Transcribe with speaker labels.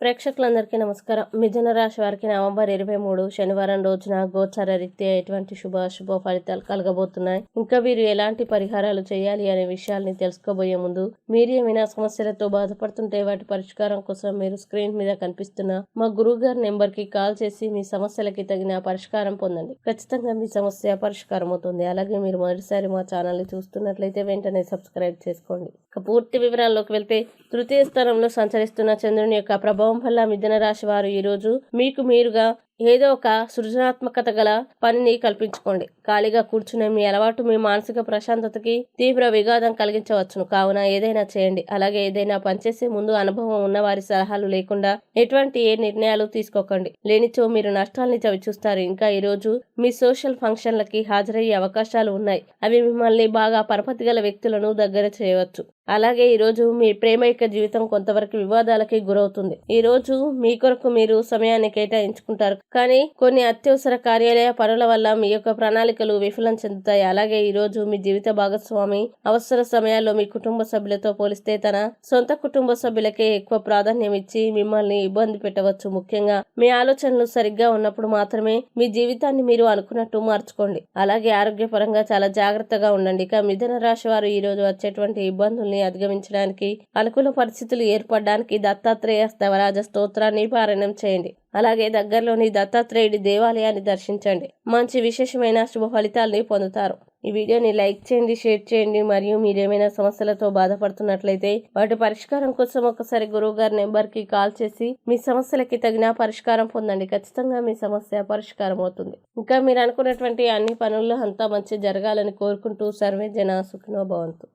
Speaker 1: ప్రేక్షకులందరికీ నమస్కారం. మిథున రాశి వారికి నవంబర్ 23 శనివారం రోజున గోచార రీత్యా ఎటువంటి శుభ ఫలితాలు కలగబోతున్నాయి, ఇంకా వీరు ఎలాంటి పరిహారాలు చేయాలి అనే విషయాల్ని తెలుసుకోబోయే ముందు, మీరు ఏమైనా సమస్యలతో బాధపడుతుంటే వాటి పరిష్కారం కోసం మీరు స్క్రీన్ మీద కనిపిస్తున్న మా గురువు గారి నెంబర్ కి కాల్ చేసి మీ సమస్యలకి తగిన పరిష్కారం పొందండి. ఖచ్చితంగా మీ సమస్య పరిష్కారం అవుతుంది. అలాగే మీరు మొదటిసారి మా ఛానల్ ని చూస్తున్నట్లయితే వెంటనే సబ్స్క్రైబ్ చేసుకోండి. పూర్తి వివరాల్లోకి వెళ్తే, తృతీయ స్థానంలో సంచరిస్తున్న చంద్రుని యొక్క ప్రభావం వల్ల మిథున రాశి వారు ఈరోజు మీకు మీరుగా ఏదో ఒక సృజనాత్మకత గల పనిని కల్పించుకోండి. ఖాళీగా కూర్చునే మీ అలవాటు మీ మానసిక ప్రశాంతతకి తీవ్ర విఘాతం కలిగించవచ్చును. కావున ఏదైనా చేయండి. అలాగే ఏదైనా పనిచేసే ముందు అనుభవం ఉన్న వారి సలహాలు లేకుండా ఎటువంటి ఏ నిర్ణయాలు తీసుకోకండి. లేనిచో మీరు నష్టాల్ని చవిచూస్తారు. ఇంకా ఈరోజు మీ సోషల్ ఫంక్షన్లకి హాజరయ్యే అవకాశాలు ఉన్నాయి. అవి మిమ్మల్ని బాగా పరపతి గల వ్యక్తులను దగ్గర చేయవచ్చు. అలాగే ఈరోజు మీ ప్రేమైక జీవితం కొంతవరకు వివాదాలకి గురవుతుంది. ఈ రోజు మీ కొరకు మీరు సమయాన్ని కేటాయించుకుంటారు, కానీ కొన్ని అత్యవసర కార్యాలయ పనుల వల్ల మీ యొక్క ప్రణాళికలు విఫలం చెందుతాయి. అలాగే ఈ రోజు మీ జీవిత భాగస్వామి అవసర సమయాల్లో మీ కుటుంబ సభ్యులతో పోలిస్తే తన సొంత కుటుంబ సభ్యులకే ఎక్కువ ప్రాధాన్యం ఇచ్చి మిమ్మల్ని ఇబ్బంది పెట్టవచ్చు. ముఖ్యంగా మీ ఆలోచనలు సరిగ్గా ఉన్నప్పుడు మాత్రమే మీ జీవితాన్ని మీరు అనుకున్నట్టు మార్చుకోండి. అలాగే ఆరోగ్యపరంగా చాలా జాగ్రత్తగా ఉండండి. ఇక మిథున రాశి వారు ఈ రోజు వచ్చేటువంటి ఇబ్బందుల్ని అధిగమించడానికి, అనుకూల పరిస్థితులు ఏర్పడడానికి దత్తాత్రేయ స్తవరాజ స్తోత్రాన్ని పారాయణం చేయండి. అలాగే దగ్గరలోని దత్తాత్రేయుడి దేవాలయాన్ని దర్శించండి. మంచి విశేషమైన శుభ ఫలితాల్ని పొందుతారు. ఈ వీడియోని లైక్ చేయండి, షేర్ చేయండి. మరియు మీరేమైనా సమస్యలతో బాధపడుతున్నట్లయితే వాటి పరిష్కారం కోసం ఒకసారి గురువు గారి నెంబర్ కి కాల్ చేసి మీ సమస్యలకి తగిన పరిష్కారం పొందండి. ఖచ్చితంగా మీ సమస్య పరిష్కారం అవుతుంది. ఇంకా మీరు అనుకున్నటువంటి అన్ని పనుల్లో అంతా మంచి జరగాలని కోరుకుంటూ సర్వే జన సుఖినో భవంతు.